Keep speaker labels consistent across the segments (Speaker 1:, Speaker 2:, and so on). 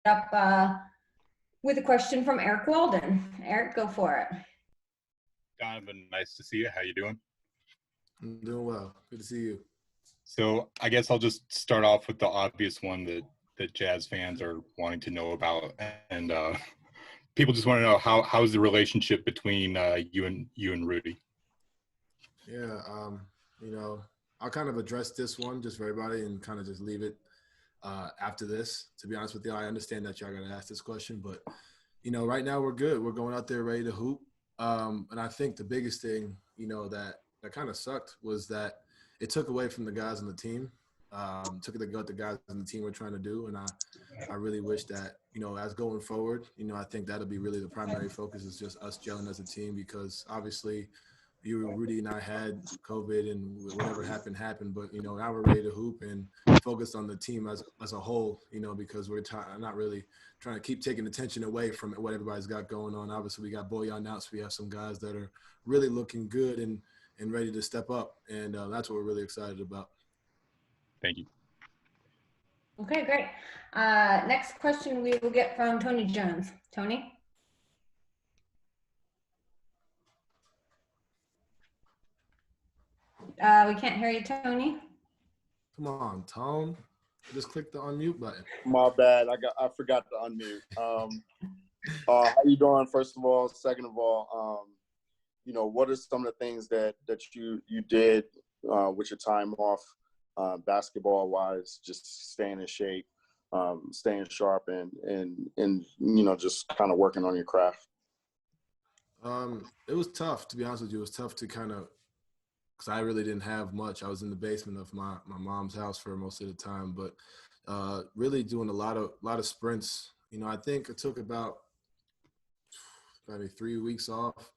Speaker 1: up with a question from Eric Walden. Eric, go for it.
Speaker 2: Donovan, nice to see you. How you doing?
Speaker 3: I'm doing well. Good to see you.
Speaker 2: So I guess I'll just start off with the obvious one that Jazz fans are wanting to know about, and people just want to know how's the relationship between you and Rudy.
Speaker 3: Yeah, I'll kind of address this one just for everybody and kind of just leave it after this. To be honest with you, I understand that y'all got to ask this question, but right now we're good. We're going out there ready to hoop, and I think the biggest thing that kind of sucked was that it took away from the guys on the team. Took it what the guys on the team were trying to do, and I really wish that as going forward, I think that'll be really the primary focus is just us gelling as a team, because obviously Rudy and I had COVID and whatever happened, but now we're ready to hoop and focus on the team as a whole, because we're not really trying to keep taking attention away from what everybody's got going on. Obviously we got Bojan out, so we have some guys that are really looking good and ready to step up, and that's what we're really excited about.
Speaker 2: Thank you.
Speaker 1: Okay, great. Next question we will get from Tony Jones. Tony? We can't hear you, Tony.
Speaker 3: Come on, Tone. Just click the unmute button.
Speaker 4: My bad. I forgot to unmute. How you doing, first of all? Second of all, what are some of the things that you did with your time off, basketball wise, just staying in shape, staying sharp, and just kind of working on your craft?
Speaker 3: It was tough, to be honest with you. It was tough to kind of, because I really didn't have much. I was in the basement of my mom's house for most of the time, but really doing a lot of sprints. I think it took about maybe 3 weeks off.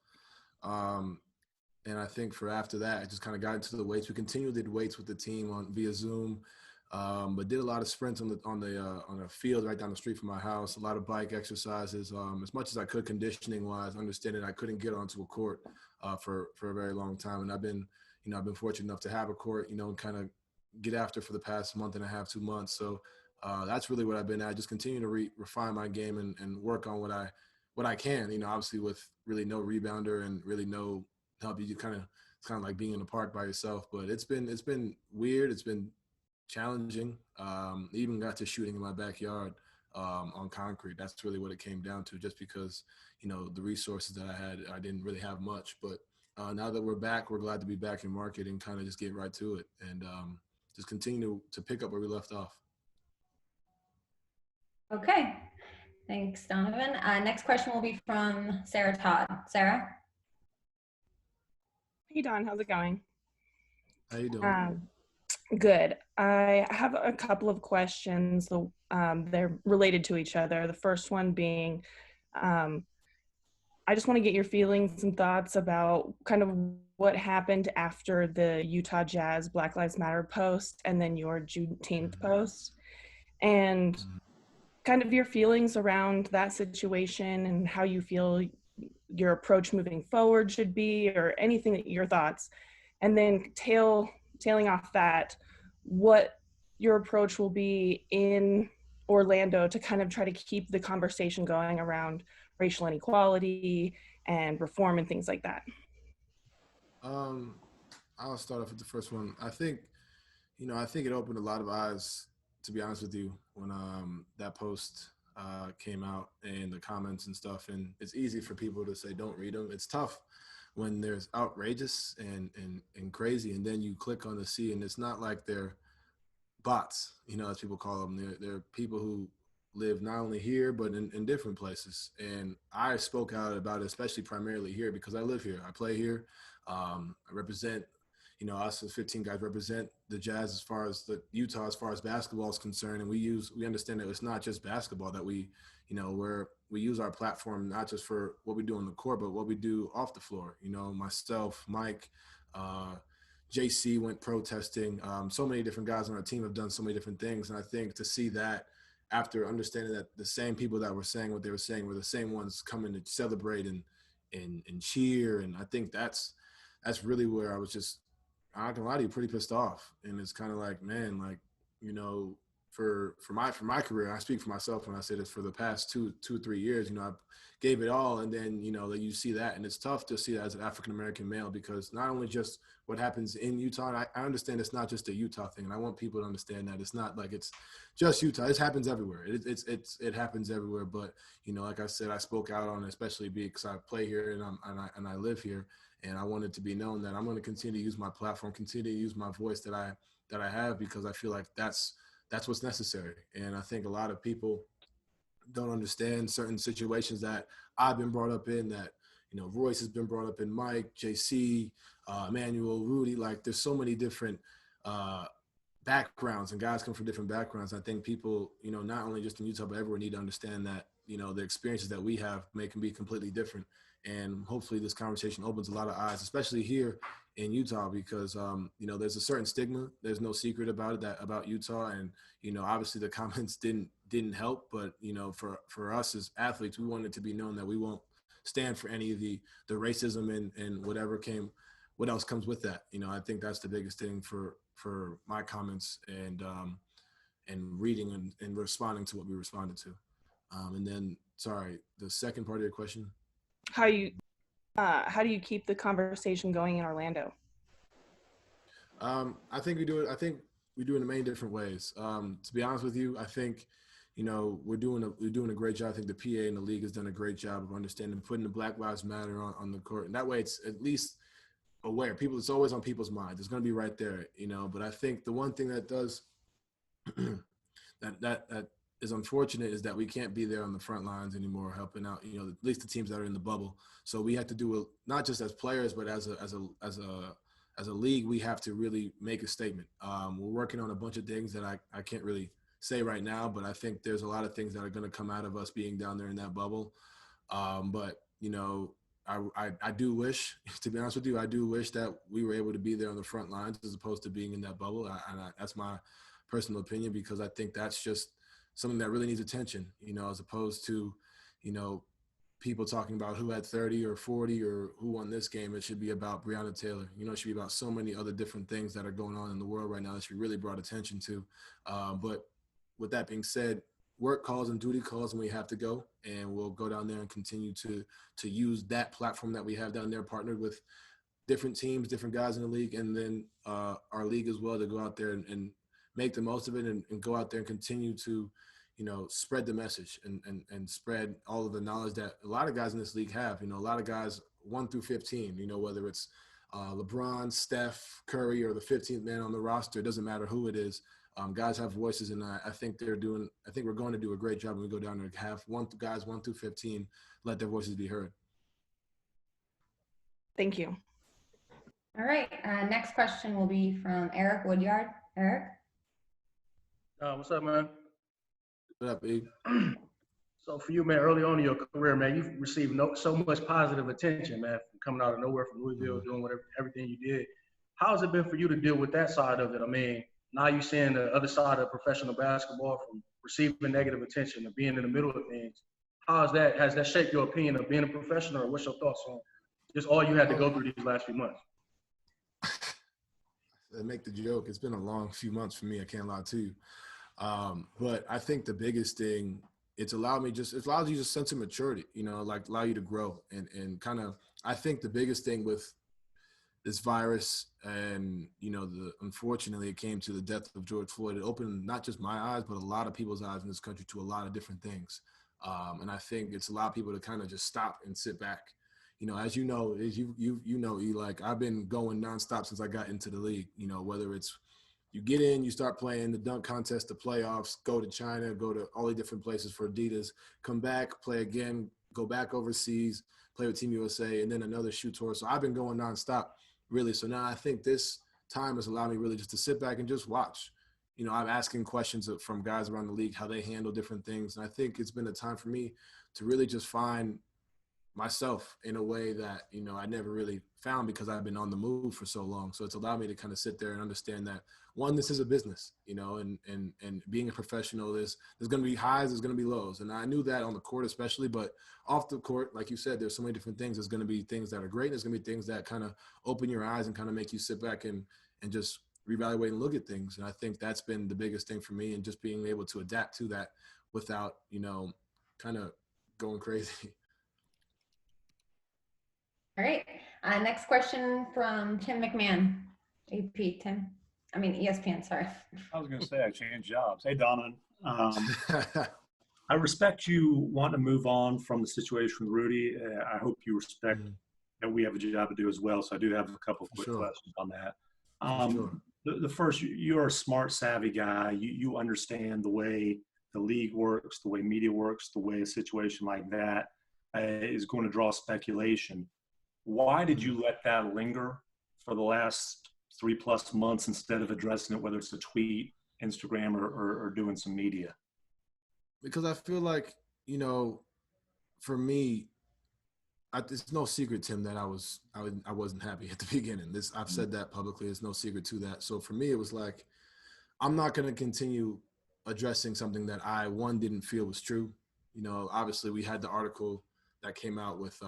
Speaker 3: And I think for after that, I just kind of got into the weights. We continued did weights with the team via Zoom, but did a lot of sprints on a field right down the street from my house. A lot of bike exercises, as much as I could conditioning wise. Understanding I couldn't get onto a court for a very long time, and I've been fortunate enough to have a court, and kind of get after for the past month and a half, 2 months. So that's really what I've been at. Just continue to refine my game and work on what I can. Obviously with really no rebounder and really no help, it's kind of like being in the park by yourself. But it's been weird. It's been challenging. Even got to shooting in my backyard on concrete. That's really what it came down to, just because the resources that I had, I didn't really have much. But now that we're back, we're glad to be back in market and kind of just get right to it and just continue to pick up where we left off.
Speaker 1: Okay. Thanks, Donovan. Next question will be from Sarah Todd. Sarah?
Speaker 5: Hey, Don. How's it going?
Speaker 3: How you doing?
Speaker 5: Good. I have a couple of questions. They're related to each other. The first one being, I just want to get your feelings and thoughts about kind of what happened after the Utah Jazz Black Lives Matter post and then your Juneteenth post, and kind of your feelings around that situation and how you feel your approach moving forward should be, or anything that your thoughts. And then tailing off that, what your approach will be in Orlando to kind of try to keep the conversation going around racial inequality and reform and things like that.
Speaker 3: I'll start off with the first one. I think it opened a lot of eyes, to be honest with you, when that post came out and the comments and stuff. And it's easy for people to say, don't read them. It's tough when there's outrageous and crazy, and then you click on the C, and it's not like they're bots, as people call them. They're people who live not only here, but in different places. And I spoke out about it, especially primarily here, because I live here. I play here. I represent, us as 15 guys represent the Jazz as far as the Utah, as far as basketball is concerned. And we understand that it's not just basketball, that we use our platform, not just for what we do on the court, but what we do off the floor. Myself, Mike, JC went protesting. So many different guys on our team have done so many different things. And I think to see that, after understanding that the same people that were saying what they were saying were the same ones coming to celebrate and cheer. And I think that's really where I was just, I'm not gonna lie to you, pretty pissed off. And it's kind of like, man, for my career, I speak for myself when I say this, for the past two or 3 years, I gave it all, and then you see that, and it's tough to see that as an African American male, because not only just what happens in Utah, and I understand it's not just a Utah thing, and I want people to understand that it's not like it's just Utah. It happens everywhere. It happens everywhere. But like I said, I spoke out on it, especially because I play here and I live here, and I want it to be known that I'm going to continue to use my platform, continue to use my voice that I have, because I feel like that's what's necessary. And I think a lot of people don't understand certain situations that I've been brought up in, that Royce has been brought up in, Mike, JC, Emmanuel, Rudy. Like, there's so many different backgrounds, and guys come from different backgrounds. I think people, not only just in Utah but everywhere, need to understand that the experiences that we have can be completely different. And hopefully this conversation opens a lot of eyes, especially here in Utah, because there's a certain stigma. There's no secret about it, about Utah, and obviously the comments didn't help. But for us as athletes, we want it to be known that we won't stand for any of the racism and what else comes with that. I think that's the biggest thing for my comments and reading and responding to what we responded to. And then, sorry, the second part of your question.
Speaker 5: How do you keep the conversation going in Orlando?
Speaker 3: I think we do it. I think we do it in many different ways. To be honest with you, I think, we're doing a great job. I think the PA and the league has done a great job of understanding, putting the Black Lives Matter on the court, and that way it's at least aware. It's always on people's minds. It's going to be right there, But I think the one thing that does that is unfortunate is that we can't be there on the front lines anymore, helping out, at least the teams that are in the bubble. So we have to do it, not just as players, but as a league. We have to really make a statement. We're working on a bunch of things that I can't really say right now, but I think there's a lot of things that are going to come out of us being down there in that bubble. But I do wish, to be honest with you, I do wish that we were able to be there on the front lines as opposed to being in that bubble. That's my personal opinion, because I think that's just something that really needs attention, as opposed to, people talking about who had 30 or 40 or who won this game. It should be about Breonna Taylor. It should be about so many other different things that are going on in the world right now that should be really brought attention to. But with that being said, work calls and duty calls, and we have to go, and we'll go down there and continue to use that platform that we have down there, partnered with different teams, different guys in the league, and then our league as well, to go out there and make the most of it, and go out there and continue to, spread the message and spread all of the knowledge that a lot of guys in this league have. A lot of guys 1 through 15, whether it's LeBron, Steph, Curry, or the 15th man on the roster, it doesn't matter who it is. Guys have voices, and I think we're going to do a great job when we go down there to have guys 1 through 15 let their voices be heard.
Speaker 5: Thank you.
Speaker 1: All right. Next question will be from Eric Woodyard. Eric?
Speaker 6: What's up, man?
Speaker 3: What up, E?
Speaker 6: So for you, man, early on in your career, man, you've received so much positive attention, man, from coming out of nowhere from Louisville, doing everything you did. How has it been for you to deal with that side of it? I mean, now you're seeing the other side of professional basketball, from receiving negative attention to being in the middle of things. Has that shaped your opinion of being a professional, or what's your thoughts on just all you had to go through these last few months?
Speaker 3: I make the joke, it's been a long few months for me, I can't lie to you. But I think the biggest thing, it allows you just a sense of maturity, like allow you to grow and kind of, I think the biggest thing with this virus and, unfortunately it came to the death of George Floyd, it opened not just my eyes, but a lot of people's eyes in this country to a lot of different things. And I think it's allowed people to kind of just stop and sit back. As you know, like I've been going nonstop since I got into the league, whether it's you get in, you start playing the dunk contest, the playoffs, go to China, go to all the different places for Adidas, come back, play again, go back overseas, play with Team USA, and then another shoe tour. So I've been going nonstop, really. So now I think this time has allowed me really just to sit back and just watch. I'm asking questions from guys around the league, how they handle different things. And I think it's been a time for me to really just find myself in a way that, I never really found because I've been on the move for so long. So it's allowed me to kind of sit there and understand that, one, this is a business, and being a professional, there's going to be highs, there's going to be lows. And I knew that on the court especially, but off the court, like you said, there's so many different things. There's going to be things that are great. There's going to be things that kind of open your eyes and kind of make you sit back and just reevaluate and look at things. And I think that's been the biggest thing for me, and just being able to adapt to that without, kind of going crazy.
Speaker 1: All right. Next question from Tim McMahon, ESPN, sorry.
Speaker 7: I was going to say I changed jobs. Hey, Donovan. I respect you wanting to move on from the situation with Rudy. I hope you respect that we have a job to do as well. So I do have a couple of quick questions on that.
Speaker 3: Sure.
Speaker 7: The first, you're a smart, savvy guy. You understand the way the league works, the way media works, the way a situation like that is going to draw speculation. Why did you let that linger for the last 3+ months instead of addressing it, whether it's a tweet, Instagram, or doing some media?
Speaker 3: Because I feel like, for me, it's no secret, Tim, that I wasn't happy at the beginning. I've said that publicly. There's no secret to that. So for me, it was like, I'm not going to continue addressing something that I, one, didn't feel was true. Obviously we had the article that came out with,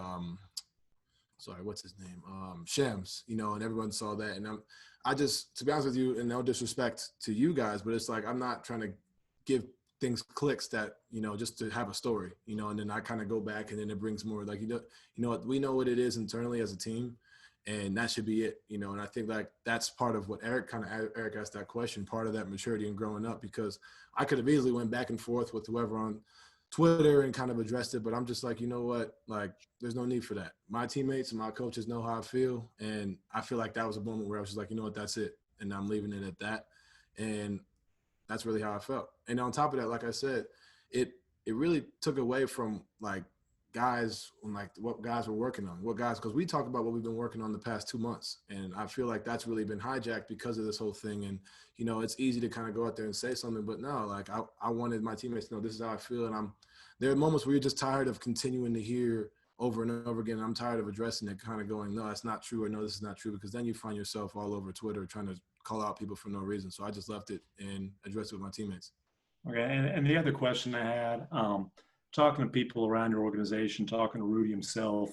Speaker 3: what's his name? Shams, and everyone saw that. And I just, to be honest with you, and no disrespect to you guys, but it's like, I'm not trying to give things clicks that, just to have a story, and then I kind of go back and then it brings more like, what we know what it is internally as a team, and that should be it, and I think like that's part of what Eric asked that question, part of that maturity and growing up, because I could have easily went back and forth with whoever on Twitter and kind of addressed it, but I'm just like, you know what, like there's no need for that. My teammates and my coaches know how I feel, and I feel like that was a moment where I was just like, you know what, that's it, and I'm leaving it at that. And that's really how I felt. And on top of that, like I said, it really took away from like guys, like what guys were working on, because we talk about what we've been working on the past 2 months. And I feel like that's really been hijacked because of this whole thing. And, it's easy to kind of go out there and say something, but no, like I wanted my teammates to know this is how I feel. And there are moments where you're just tired of continuing to hear over and over again. I'm tired of addressing it, kind of going, no, that's not true, or no, this is not true, because then you find yourself all over Twitter trying to call out people for no reason. So I just left it and addressed it with my teammates.
Speaker 7: Okay, and the other question I had, talking to people around your organization, talking to Rudy himself,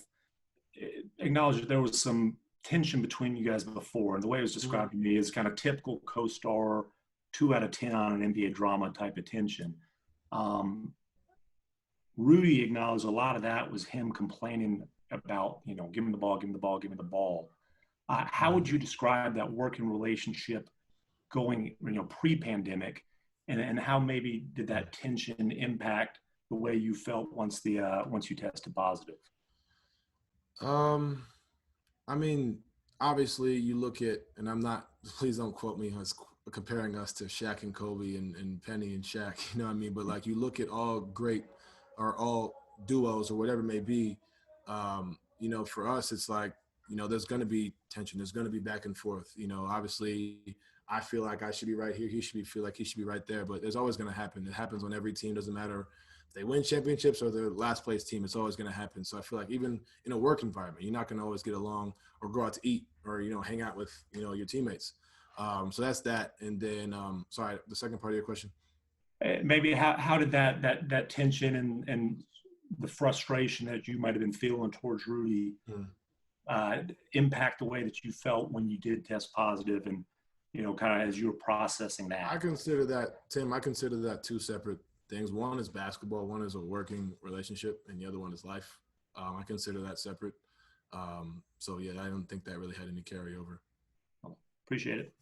Speaker 7: acknowledged that there was some tension between you guys before, and the way it was described to me is kind of typical co-star 2 out of 10 on an NBA drama type of tension. Rudy acknowledged a lot of that was him complaining about, give me the ball, give me the ball, give me the ball. How would you describe that working relationship going, pre-pandemic, and how maybe did that tension impact the way you felt once you tested positive?
Speaker 3: I mean, obviously you look at, and please don't quote me as comparing us to Shaq and Kobe and Penny and Shaq, you know what I mean? But like you look at all great or all duos or whatever it may be, for us, it's like, there's going to be tension. There's going to be back and forth. Obviously I feel like I should be right here. Feel like he should be right there, but there's always going to happen. It happens on every team. Doesn't matter if they win championships or they're last place team. It's always going to happen. So I feel like even in a work environment, you're not going to always get along or go out to eat or, hang out with, your teammates. So that's that. And then, sorry, the second part of your question.
Speaker 7: Maybe how did that tension and the frustration that you might have been feeling towards Rudy impact the way that you felt when you did test positive, and kind of as you were processing that?
Speaker 3: I consider that, Tim, 2 separate things. One is basketball, one is a working relationship, and the other one is life. I consider that separate. So yeah, I don't think that really had any carryover.
Speaker 7: Appreciate it.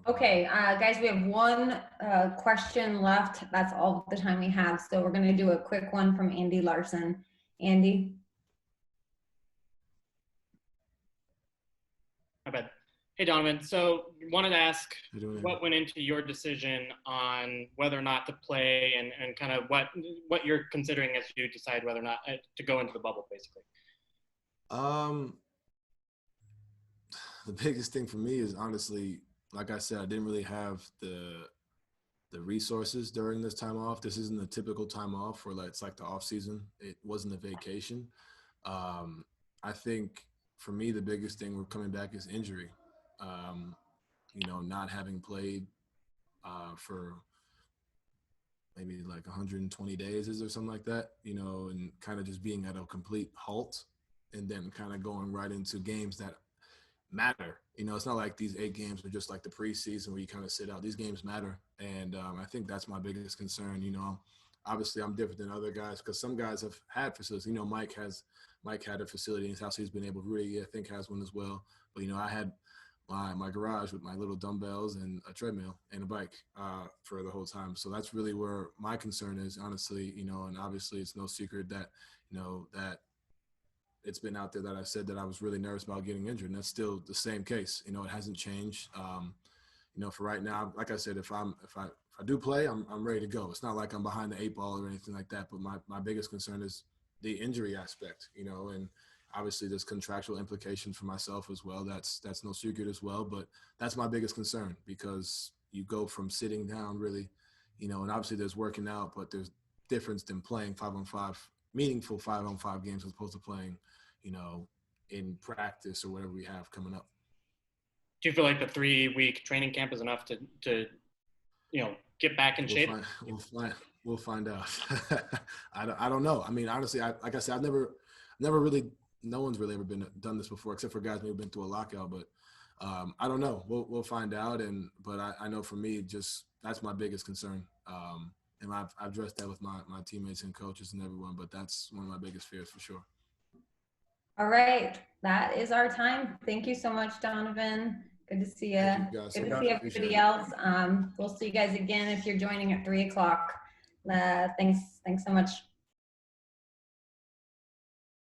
Speaker 1: Okay, guys, we have one question left. That's all the time we have. So we're going to do a quick one from Andy Larson. Andy?
Speaker 8: I bet. Hey, Donovan. So wanted to ask what went into your decision on whether or not to play, and kind of what you're considering as you decide whether or not to go into the bubble, basically.
Speaker 3: The biggest thing for me is honestly, like I said, I didn't really have the resources during this time off. This isn't a typical time off where it's like the off season. It wasn't a vacation. I think for me, the biggest thing we're coming back is injury. Not having played for maybe like 120 days or something like that, and kind of just being at a complete halt, and then kind of going right into games that matter. You know, it's not like these 8 games are just like the preseason where you kind of sit out. These games matter. And I think that's my biggest concern. You know, obviously I'm different than other guys because some guys have had facilities. You know, Mike had a facility in his house. He's been able to, Rudy, I think, has one as well. But, you know, I had my garage with my little dumbbells and a treadmill and a bike for the whole time. So that's really where my concern is, honestly, you know, and obviously it's no secret that, you know, that it's been out there that I said that I was really nervous about getting injured, and that's still the same case. You know, it hasn't changed. You know, for right now, like I said, if I do play, I'm ready to go. It's not like I'm behind the 8 ball or anything like that. But my biggest concern is the injury aspect. You know, and obviously there's contractual implications for myself as well. That's no secret as well. But that's my biggest concern because you go from sitting down really, you know, and obviously there's working out, but there's difference than playing 5-on-5, meaningful 5-on-5 games as opposed to playing, you know, in practice or whatever we have coming up.
Speaker 8: Do you feel like the 3-week training camp is enough to you know, get back in shape?
Speaker 3: We'll find out. I don't know. I mean, honestly, like I said, I've never really, no one's really ever done this before, except for guys maybe been through a lockout. But I don't know. We'll find out. But I know for me, just that's my biggest concern. And I've addressed that with my teammates and coaches and everyone. But that's one of my biggest fears for sure.
Speaker 1: All right, that is our time. Thank you so much, Donovan. Good to see you.
Speaker 3: Thank you guys.
Speaker 1: Good to see everybody else. We'll see you guys again if you're joining at 3 o'clock. Thanks so much.